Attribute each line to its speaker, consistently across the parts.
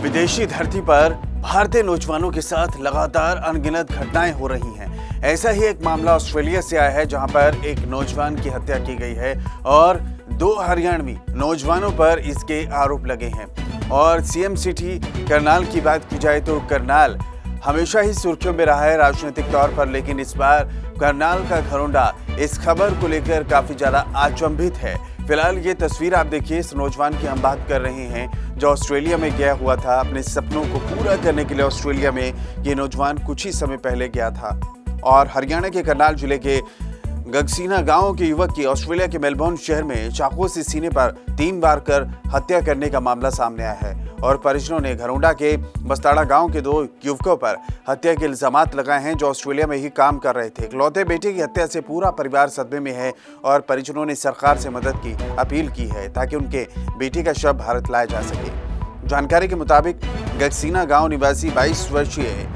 Speaker 1: विदेशी धरती पर भारतीय नौजवानों के साथ लगातार अनगिनत घटनाएं हो रही हैं। ऐसा ही एक मामला ऑस्ट्रेलिया से आया है, जहां पर एक नौजवान की हत्या की गई है और 2 हरियाणवी नौजवानों पर इसके आरोप लगे हैं। और सीएम सिटी करनाल की बात की जाए तो करनाल हमेशा ही सुर्खियों में रहा है राजनीतिक तौर पर, लेकिन इस बार करनाल का घरोंडा इस खबर को लेकर काफी ज्यादा अचंभित है। फिलहाल ये तस्वीर आप देखिए, इस नौजवान की हम बात कर रहे हैं जो ऑस्ट्रेलिया में गया हुआ था। अपने सपनों को पूरा करने के लिए ऑस्ट्रेलिया में ये नौजवान कुछ ही समय पहले गया था। और हरियाणा के करनाल जिले के गगसीना गांव के युवक की ऑस्ट्रेलिया के मेलबोर्न शहर में चाकू से सीने पर 3 बार कर हत्या करने का मामला सामने आया है। और परिजनों ने घरोंडा के बस्ताड़ा गांव के 2 युवकों पर हत्या के इल्जामात लगाए हैं जो ऑस्ट्रेलिया में ही काम कर रहे थे। इकलौते बेटे की हत्या से पूरा परिवार सदमे में है और परिजनों ने सरकार से मदद की अपील की है ताकि उनके बेटे का शव भारत लाया जा सके। जानकारी के मुताबिक गगसीना गांव निवासी 22 वर्षीय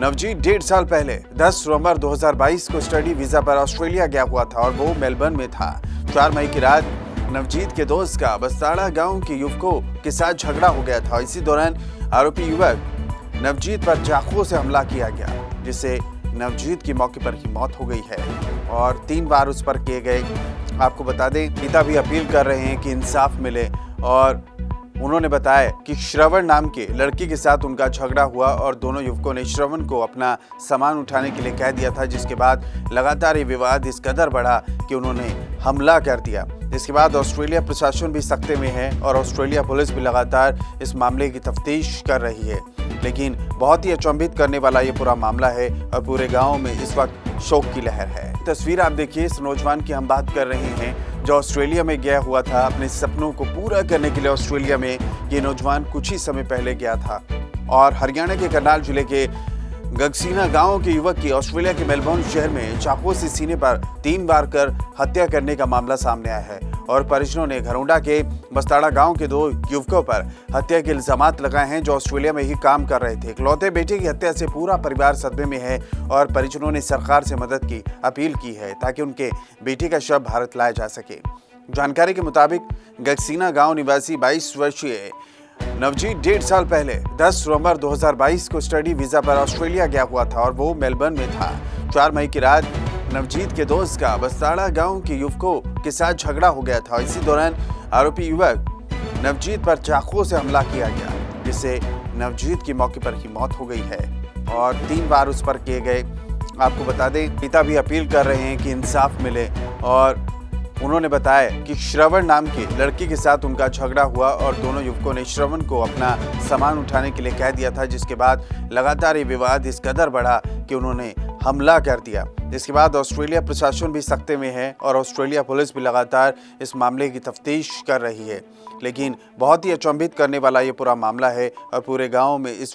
Speaker 1: नवजीत 1.5 साल पहले 10 नवंबर 2022 को स्टडी वीजा पर ऑस्ट्रेलिया गया हुआ था और वो मेलबर्न में था। 4 मई की रात नवजीत के दोस्त का बस्ताड़ा गांव के युवकों के साथ झगड़ा हो गया था। इसी दौरान आरोपी युवक नवजीत पर चाकू से हमला किया गया, जिससे नवजीत की मौके पर ही मौत हो गई है और 3 बार उस पर किए गए। आपको बता दें, पिता भी अपील कर रहे हैं कि इंसाफ मिले और उन्होंने बताया कि श्रवण नाम के लड़की के साथ उनका झगड़ा हुआ और दोनों युवकों ने श्रवण को अपना सामान उठाने के लिए कह दिया था, जिसके बाद लगातार ये विवाद इस कदर बढ़ा कि उन्होंने हमला कर दिया। जिसके बाद ऑस्ट्रेलिया प्रशासन भी सख्ते में है और ऑस्ट्रेलिया पुलिस भी लगातार इस मामले की तफ्तीश कर रही है। लेकिन बहुत ही अचंभित करने वाला ये पूरा मामला है और पूरे गाँव में इस वक्त शोक की लहर है। तस्वीर आप देखिए, इस नौजवान की हम बात कर रहे हैं जो ऑस्ट्रेलिया में गया हुआ था। अपने सपनों को पूरा करने के लिए ऑस्ट्रेलिया में ये नौजवान कुछ ही समय पहले गया था। और हरियाणा के करनाल जिले के गगसीना गांव के युवक की ऑस्ट्रेलिया के मेलबोर्न शहर में चाकू से सीने पर 3 बार कर हत्या करने का मामला सामने आया है। और परिजनों ने घरोंडा के बस्ताड़ा गांव के 2 युवकों पर हत्या के इल्जामात लगाए हैं जो ऑस्ट्रेलिया में ही काम कर रहे थे। इकलौते बेटे की हत्या से पूरा परिवार सदमे में है और परिजनों ने सरकार से मदद की अपील की है ताकि उनके बेटे का शव भारत लाया जा सके। जानकारी के मुताबिक गगसीना गांव निवासी 22 वर्षीय नवजीत 1.5 साल पहले 10 नवंबर 2022 को स्टडी वीजा पर ऑस्ट्रेलिया गया हुआ था और वो मेलबर्न में था। 4 मई की रात नवजीत के दोस्त का बस्ताड़ा गांव के युवकों के साथ झगड़ा हो गया था। इसी दौरान आरोपी युवक नवजीत पर चाकू से हमला किया गया, जिससे नवजीत की मौके पर ही मौत हो गई है और 3 बार उस पर किए गए। आपको बता दें, पिता भी अपील कर रहे हैं कि इंसाफ मिले और उन्होंने बताया कि श्रवण नाम की लड़की के साथ उनका झगड़ा हुआ और दोनों युवकों ने श्रवण को अपना सामान उठाने के लिए कह दिया था, जिसके बाद लगातार ये विवाद इस कदर बढ़ा कि उन्होंने हमला कर दिया। जिसके बाद ऑस्ट्रेलिया प्रशासन भी सख्ते में है और ऑस्ट्रेलिया पुलिस भी लगातार इस मामले की तफ्तीश कर रही है। लेकिन बहुत ही अचंभित करने वाला ये पूरा मामला है और पूरे गाँव में इस